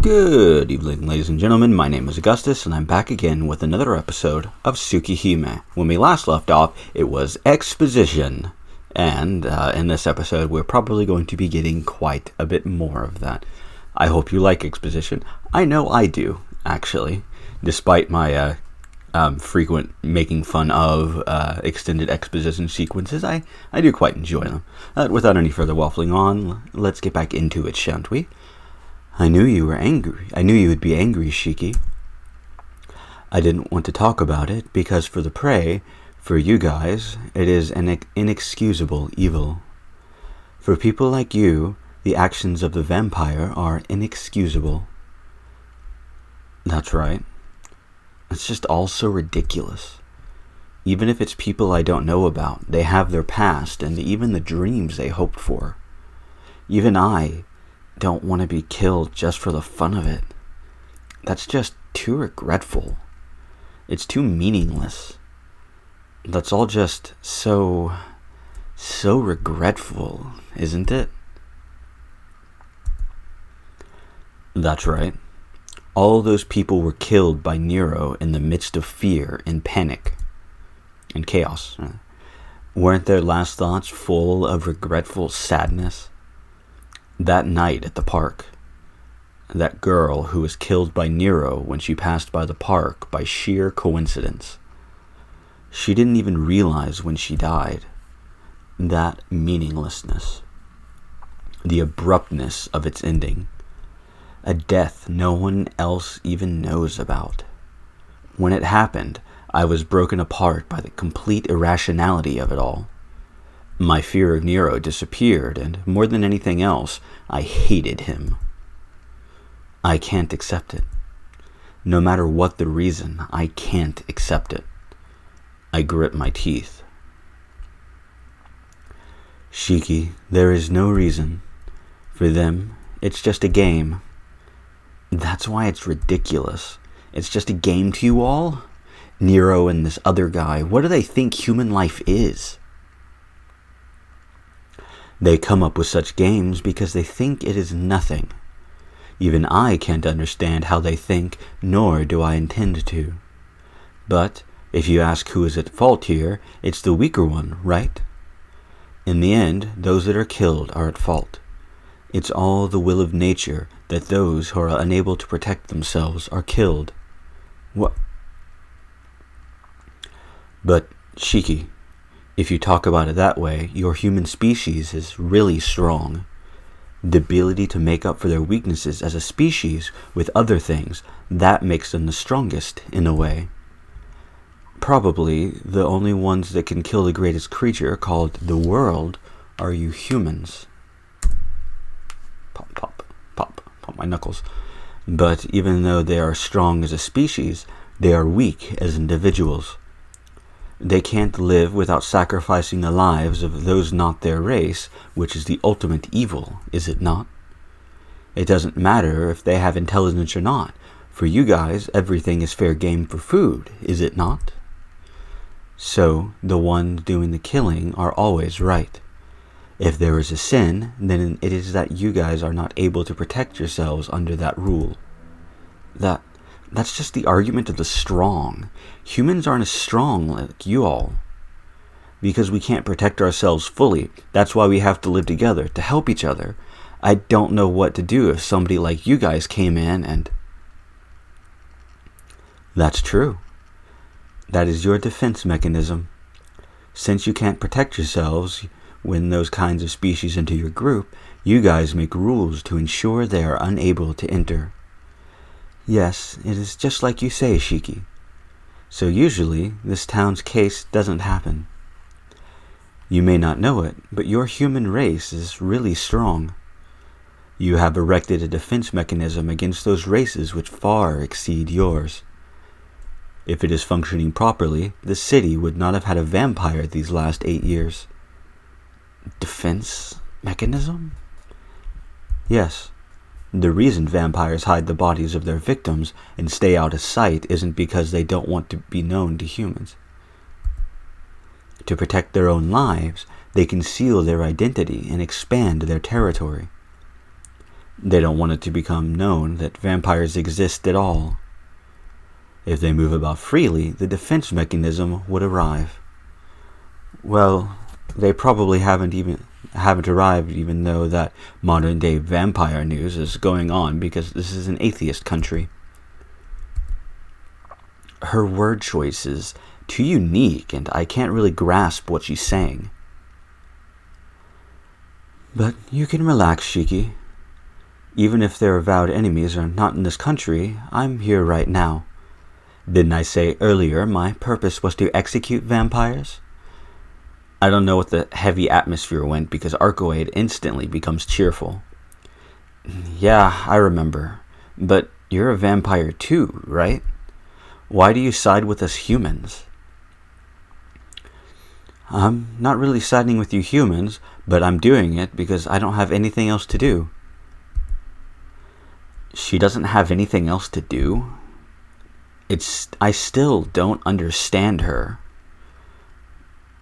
Good evening, ladies and gentlemen. My name is Augustus, and I'm back again with another episode of Tsukihime. When we last left off, it was exposition, and in this episode, we're probably going to be getting quite a bit more of that. I hope you like exposition. I know I do, actually, despite my frequent making fun of extended exposition sequences. I do quite enjoy them. Without any further waffling on, let's get back into it, shan't we? I knew you were angry. I knew you would be angry, Shiki. I didn't want to talk about it because for the prey, for you guys, it is an inexcusable evil. For people like you, the actions of the vampire are inexcusable. That's right. It's just all so ridiculous. Even if it's people I don't know about, they have their past and even the dreams they hoped for. Even I don't want to be killed just for the fun of it. That's just too regretful. It's too meaningless. That's all just so regretful, isn't it? That's right. All those people were killed by Nero in the midst of fear and panic and chaos. Weren't their last thoughts full of regretful sadness? That night at the park, that girl who was killed by Nero when she passed by the park by sheer coincidence. She didn't even realize when she died. That meaninglessness. The abruptness of its ending. A death no one else even knows about. When it happened, I was broken apart by the complete irrationality of it all. My fear of Nero disappeared, and more than anything else, I hated him. I can't accept it. No matter what the reason, I can't accept it. I grit my teeth. Shiki, there is no reason. For them, it's just a game. That's why it's ridiculous. It's just a game to you all? Nero and this other guy, what do they think human life is? They come up with such games because they think it is nothing. Even I can't understand how they think, nor do I intend to. But if you ask who is at fault here, it's the weaker one, right? In the end, those that are killed are at fault. It's all the will of nature that those who are unable to protect themselves are killed. What? But, Shiki, if you talk about it that way, your human species is really strong. The ability to make up for their weaknesses as a species with other things, that makes them the strongest, in a way. Probably the only ones that can kill the greatest creature, called the world, are you humans. Pop, pop, pop, pop my knuckles. But even though they are strong as a species, they are weak as individuals. They can't live without sacrificing the lives of those not their race, which is the ultimate evil, is it not? It doesn't matter if they have intelligence or not. For you guys, everything is fair game for food, is it not? So, the ones doing the killing are always right. If there is a sin, then it is that you guys are not able to protect yourselves under that rule. That's just the argument of the strong. Humans aren't as strong like you all. Because we can't protect ourselves fully. That's why we have to live together, to help each other. I don't know what to do if somebody like you guys came in and... That's true. That is your defense mechanism. Since you can't protect yourselves when those kinds of species enter your group, you guys make rules to ensure they are unable to enter. Yes, it is just like you say, Shiki. So usually, this town's case doesn't happen. You may not know it, but your human race is really strong. You have erected a defense mechanism against those races which far exceed yours. If it is functioning properly, the city would not have had a vampire these last 8 years. Defense mechanism? Yes. The reason vampires hide the bodies of their victims and stay out of sight isn't because they don't want to be known to humans. To protect their own lives, they conceal their identity and expand their territory. They don't want it to become known that vampires exist at all. If they move about freely, the defense mechanism would arrive. Well, they probably haven't arrived, even though that modern day vampire news is going on, because this is an atheist country. Her word choice is too unique, and I can't really grasp what she's saying. But you can relax, Shiki. Even if their avowed enemies are not in this country, I'm here right now. Didn't I say earlier my purpose was to execute vampires? I don't know what the heavy atmosphere went because Arcueid instantly becomes cheerful. Yeah, I remember. But you're a vampire too, right? Why do you side with us humans? I'm not really siding with you humans, but I'm doing it because I don't have anything else to do. She doesn't have anything else to do? I still don't understand her.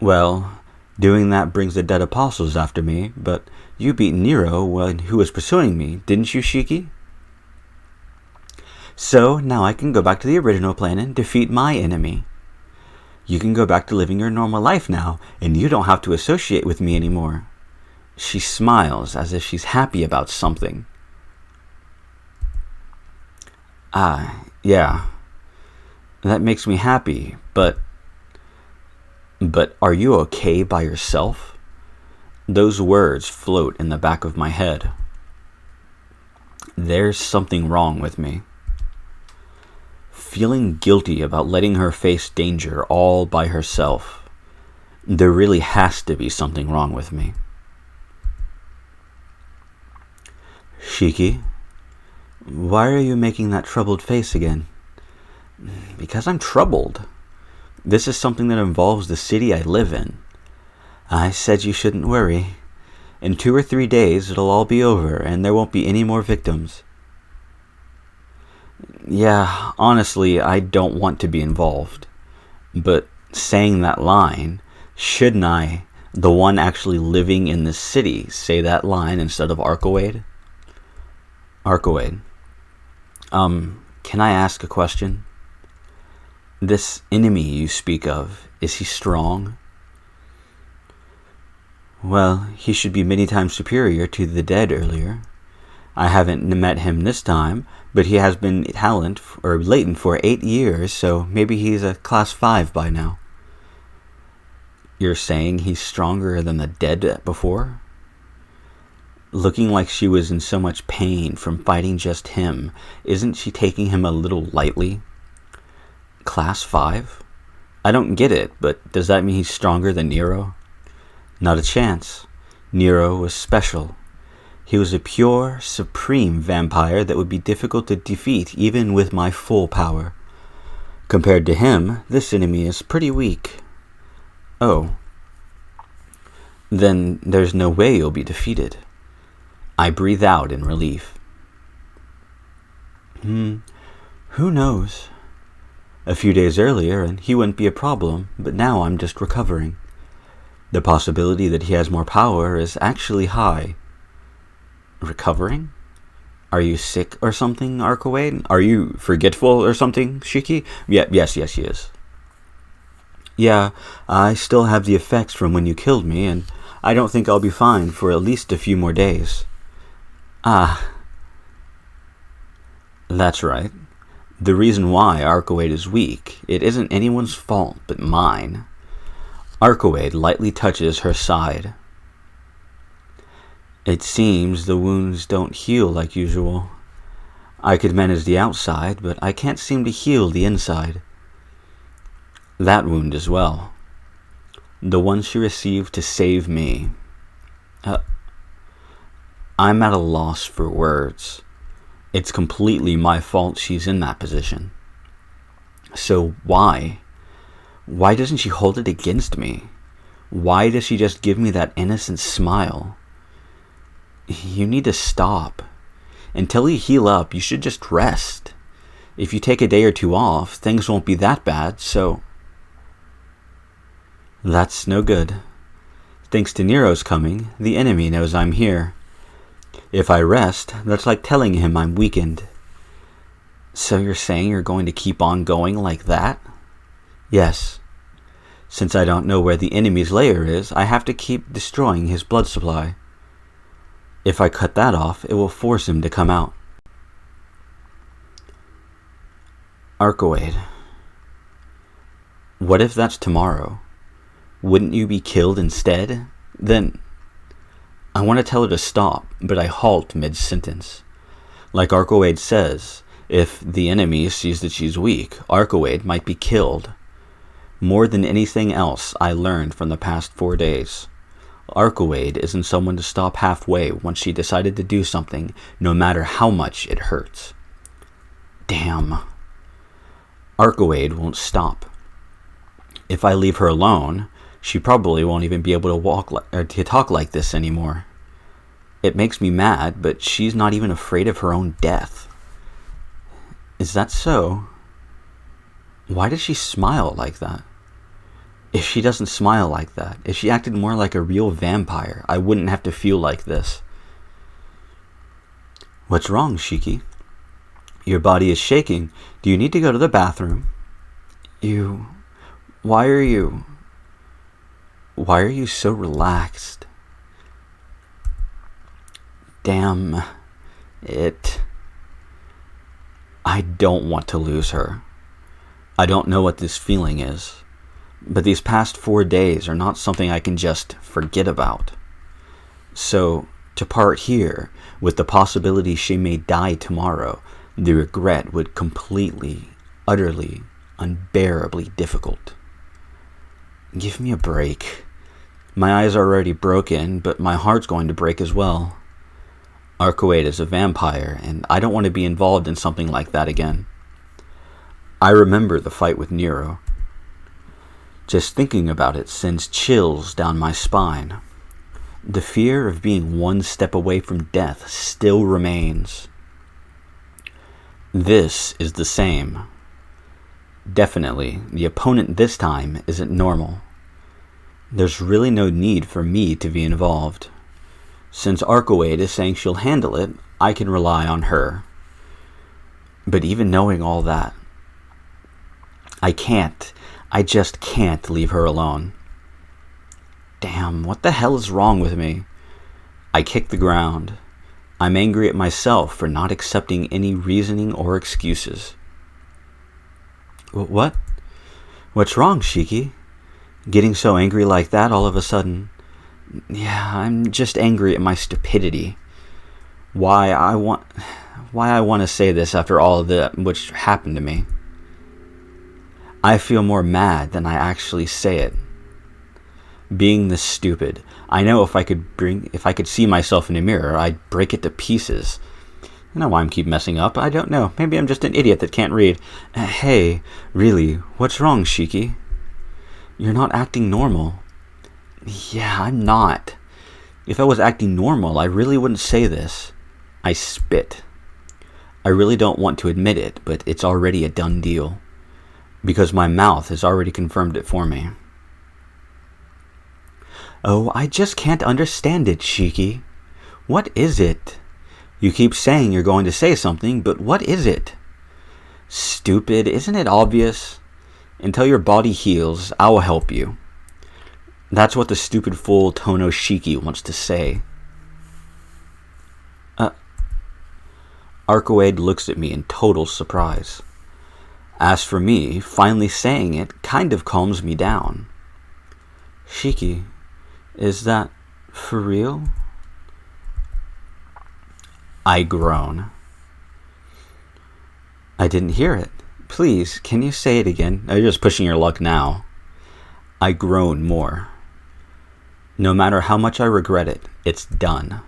Well, doing that brings the dead apostles after me, but you beat Nero who was pursuing me, didn't you, Shiki? So now I can go back to the original plan and defeat my enemy. You can go back to living your normal life now, and you don't have to associate with me anymore. She smiles as if she's happy about something. Yeah. That makes me happy, but are you okay by yourself? Those words float in the back of my head. There's something wrong with me. Feeling guilty about letting her face danger all by herself. There really has to be something wrong with me. Shiki, why are you making that troubled face again? Because I'm troubled. This is something that involves the city I live in. I said you shouldn't worry. In 2 or 3 days, it'll all be over, and there won't be any more victims. Yeah, honestly, I don't want to be involved. But saying that line, shouldn't I, the one actually living in the city, say that line instead of Arcueid? Arcueid. Can I ask a question? This enemy you speak of, is he strong? Well, he should be many times superior to the dead earlier. I haven't met him this time, but he has been latent for 8 years, so maybe he's a class 5 by now. You're saying he's stronger than the dead before? Looking like she was in so much pain from fighting just him, isn't she taking him a little lightly? Class 5? I don't get it, but does that mean he's stronger than Nero? Not a chance. Nero was special. He was a pure, supreme vampire that would be difficult to defeat even with my full power. Compared to him, this enemy is pretty weak. Oh. Then there's no way you'll be defeated. I breathe out in relief. Who knows? A few days earlier, and he wouldn't be a problem, but now I'm just recovering. The possibility that he has more power is actually high. Recovering? Are you sick or something, Arcueid? Are you forgetful or something, Shiki? Yes, he is. Yeah, I still have the effects from when you killed me, and I don't think I'll be fine for at least a few more days. That's right. The reason why Arcueid is weak, it isn't anyone's fault but mine. Arcueid lightly touches her side. It seems the wounds don't heal like usual. I could manage the outside, but I can't seem to heal the inside. That wound as well. The one she received to save me. I'm at a loss for words. It's completely my fault she's in that position. So why? Why doesn't she hold it against me? Why does she just give me that innocent smile? You need to stop. Until you heal up, you should just rest. If you take a day or 2 off, things won't be that bad, so... That's no good. Thanks to Nero's coming, the enemy knows I'm here. If I rest, that's like telling him I'm weakened. So you're saying you're going to keep on going like that? Yes. Since I don't know where the enemy's lair is, I have to keep destroying his blood supply. If I cut that off, it will force him to come out. Arcueid. What if that's tomorrow? Wouldn't you be killed instead? Then... I want to tell her to stop, but I halt mid-sentence. Like Arcueid says, if the enemy sees that she's weak, Arcueid might be killed. More than anything else I learned from the past 4 days. Arcueid isn't someone to stop halfway once she decided to do something, no matter how much it hurts. Damn. Arcueid won't stop. If I leave her alone, she probably won't even be able to walk or to talk like this anymore. It makes me mad, but she's not even afraid of her own death. Is that so? Why does she smile like that? If she doesn't smile like that, if she acted more like a real vampire, I wouldn't have to feel like this. What's wrong, Shiki? Your body is shaking. Do you need to go to the bathroom? Why are you so relaxed? Damn it. I don't want to lose her. I don't know what this feeling is, but these past 4 days are not something I can just forget about. So, to part here, with the possibility she may die tomorrow, the regret would completely, utterly, unbearably difficult. Give me a break. My eyes are already broken, but my heart's going to break as well. Arcueid is a vampire, and I don't want to be involved in something like that again. I remember the fight with Nero. Just thinking about it sends chills down my spine. The fear of being one step away from death still remains. This is the same. Definitely, the opponent this time isn't normal. There's really no need for me to be involved. Since Arcueid is saying she'll handle it, I can rely on her. But even knowing all that, I just can't leave her alone. Damn, what the hell is wrong with me? I kick the ground. I'm angry at myself for not accepting any reasoning or excuses. What? What's wrong, Shiki? Getting so angry like that all of a sudden? Yeah, I'm just angry at my stupidity. Why I want to say this after all of that which happened to me. I feel more mad than I actually say it. Being this stupid, I know if I could see myself in a mirror, I'd break it to pieces. I don't know why I'm keep messing up. I don't know. Maybe I'm just an idiot that can't read. Hey, really, what's wrong, Shiki? You're not acting normal. Yeah, I'm not. If I was acting normal, I really wouldn't say this. I spit. I really don't want to admit it, but it's already a done deal. Because my mouth has already confirmed it for me. Oh, I just can't understand it, Shiki. What is it? You keep saying you're going to say something, but what is it? Stupid, isn't it obvious? Until your body heals, I will help you. That's what the stupid fool Tono Shiki wants to say. Arcueid looks at me in total surprise. As for me, finally saying it kind of calms me down. Shiki, is that for real? I groan. I didn't hear it. Please, can you say it again? You're just pushing your luck now. I groan more. No matter how much I regret it, it's done.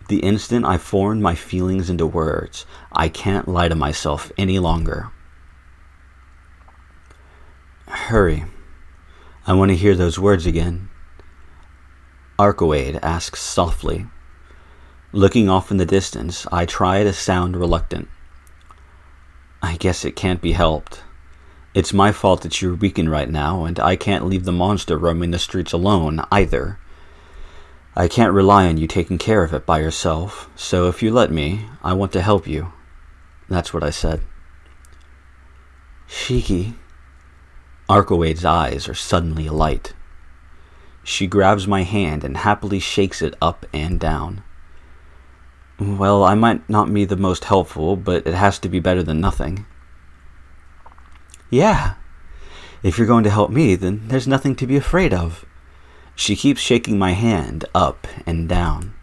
The instant I formed my feelings into words, I can't lie to myself any longer. Hurry. I want to hear those words again. Arcueid asks softly. Looking off in the distance, I try to sound reluctant. I guess it can't be helped. It's my fault that you're weakened right now, and I can't leave the monster roaming the streets alone, either. I can't rely on you taking care of it by yourself, so if you let me, I want to help you. That's what I said. Shiki. Arcueid's eyes are suddenly alight. She grabs my hand and happily shakes it up and down. Well, I might not be the most helpful, but it has to be better than nothing. Yeah. If you're going to help me, then there's nothing to be afraid of. She keeps shaking my hand up and down.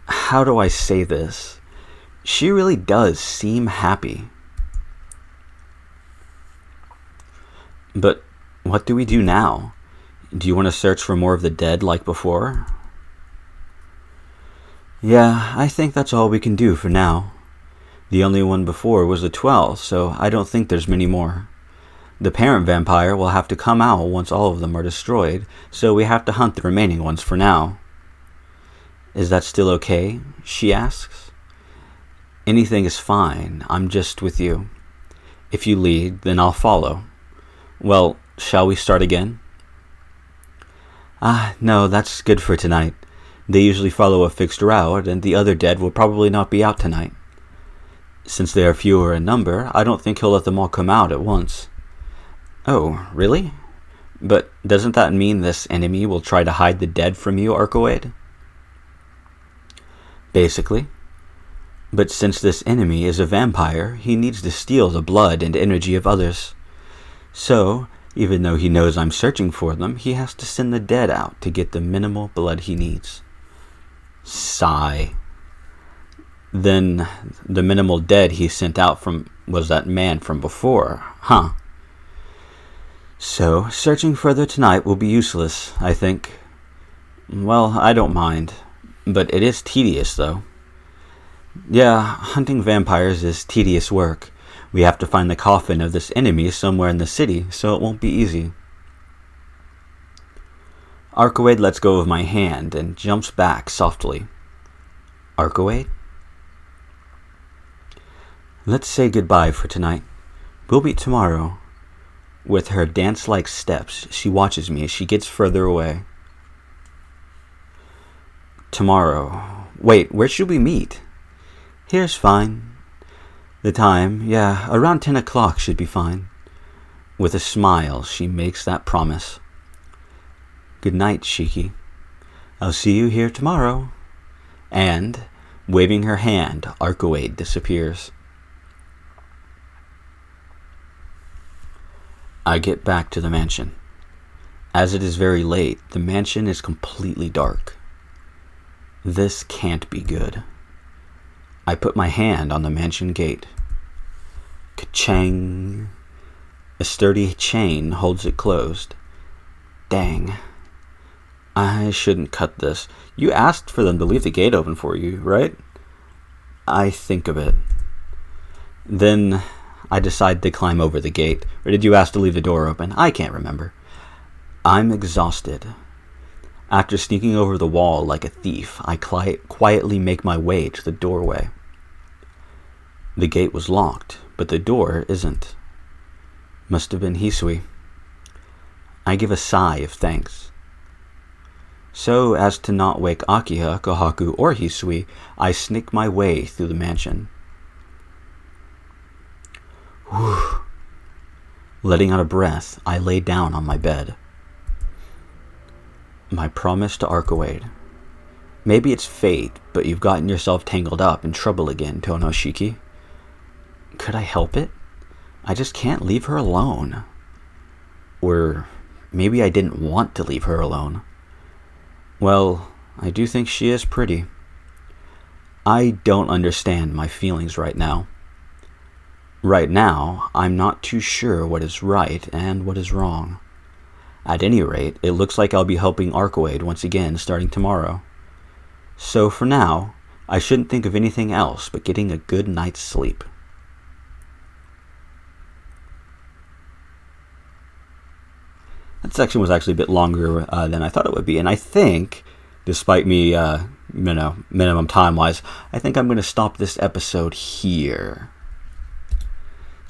How do I say this? She really does seem happy. But what do we do now? Do you want to search for more of the dead like before? Yeah, I think that's all we can do for now. The only one before was the 12, so I don't think there's many more. The parent vampire will have to come out once all of them are destroyed, so we have to hunt the remaining ones for now. Is that still okay? She asks. Anything is fine. I'm just with you. If you lead, then I'll follow. Well, shall we start again? No, that's good for tonight. They usually follow a fixed route, and the other dead will probably not be out tonight. Since they are fewer in number, I don't think he'll let them all come out at once. Oh, really? But doesn't that mean this enemy will try to hide the dead from you, Arcueid? Basically. But since this enemy is a vampire, he needs to steal the blood and energy of others. So, even though he knows I'm searching for them, he has to send the dead out to get the minimal blood he needs. Sigh. Then the minimal dead he sent out was that man from before, huh? So, searching further tonight will be useless, I think. Well, I don't mind. But it is tedious, though. Yeah, hunting vampires is tedious work. We have to find the coffin of this enemy somewhere in the city, so it won't be easy. Arcueid lets go of my hand and jumps back softly. Arcueid? Let's say goodbye for tonight. We'll meet tomorrow. With her dance-like steps, she watches me as she gets further away. Tomorrow. Wait, where should we meet? Here's fine. The time, yeah, around 10 o'clock should be fine. With a smile, she makes that promise. Good night, Shiki. I'll see you here tomorrow. And, waving her hand, Arcueid disappears. I get back to the mansion. As it is very late, the mansion is completely dark. This can't be good. I put my hand on the mansion gate. Ka-chang! A sturdy chain holds it closed. Dang. I shouldn't cut this. You asked for them to leave the gate open for you, right? I think of it. Then I decide to climb over the gate. Or did you ask to leave the door open? I can't remember. I'm exhausted. After sneaking over the wall like a thief, I quietly make my way to the doorway. The gate was locked, but the door isn't. Must have been Hisui. I give a sigh of thanks. So as to not wake Akiha, Kohaku, or Hisui, I sneak my way through the mansion. Whew. Letting out a breath, I lay down on my bed. My promise to Arcueid. Maybe it's fate, but you've gotten yourself tangled up in trouble again, Tonoshiki. Could I help it? I just can't leave her alone. Or maybe I didn't want to leave her alone. Well, I do think she is pretty. I don't understand my feelings right now. Right now, I'm not too sure what is right and what is wrong. At any rate, it looks like I'll be helping Arcueid once again starting tomorrow. So for now, I shouldn't think of anything else but getting a good night's sleep. That section was actually a bit longer than I thought it would be, and I think, despite me, minimum time-wise, I think I'm going to stop this episode here.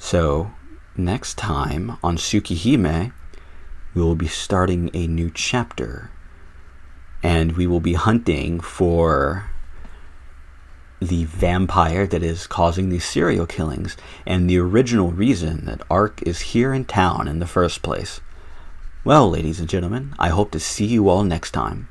So, next time on Tsukihime, we will be starting a new chapter and we will be hunting for the vampire that is causing these serial killings and the original reason that Ark is here in town in the first place. Well, ladies and gentlemen, I hope to see you all next time.